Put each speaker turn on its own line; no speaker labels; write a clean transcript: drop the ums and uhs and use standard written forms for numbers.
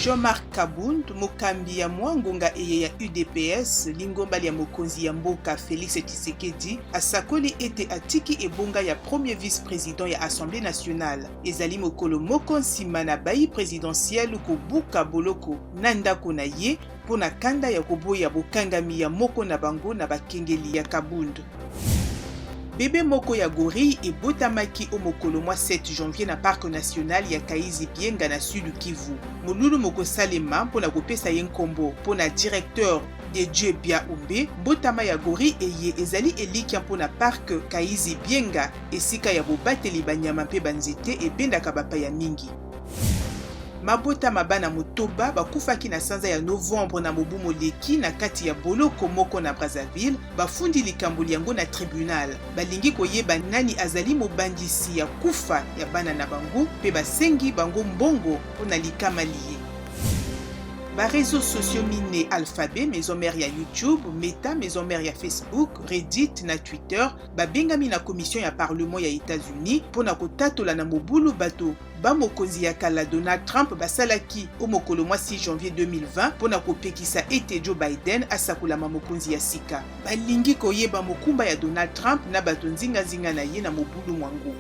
Jean-Marc Kabund, mokambi ya mwangonga eye ya UDPS, lingomba ya mokonzi ya mboka Félix Tshisekedi, asakoli ete atiki ebonga ya premier vice-président ya Assemblée nationale. Ezali mokolo moko nsima na bayi présidentiel kobuka boloko na ndako na ye pona kanda ya koboya bokangami ya moko na bango na bakengeli ya Kabund. Bebe moko ya gorille ebotamaki o mokolo mwa 7 janvier na parc national ya Kaizi-Bienga na Sud Kivu. Molulu moko salema mpona kopesa ye nkombo mpona directeur de Dieu Bia Umbe, mbotama ya gorille eye ezali elikia mpona parc Kaizi-Bienga esika ya bobateli banyama mpe banzete ebendaka bapaya mingi. Mabota mabana motoba bakufaki na sanza ya novembre na mobu moleki na kati ya boloko moko na Brazzaville, bafundi likambo yango na tribunal. Balingi koyeba nani azali mobandisi ya kufa ya bana na bango pe basengi bango mbongo mpona likama liye. Ba réseaux sociaux mine Alphabet, maison mère ya YouTube, Meta, maison mère ya Facebook, Reddit na Twitter, babengami na commission ya parlement ya États-Unis pona kotatola na mobulu bato ba mokonzi ya kala Donald Trump basalaki o mokolo mwa 6 janvier 2020 pona kopekisa ete Joe Biden asakolama mokonzi ya sika. Balingi koyeba mokumba ya Donald Trump na bato nzinga na ye na mobulu mwango.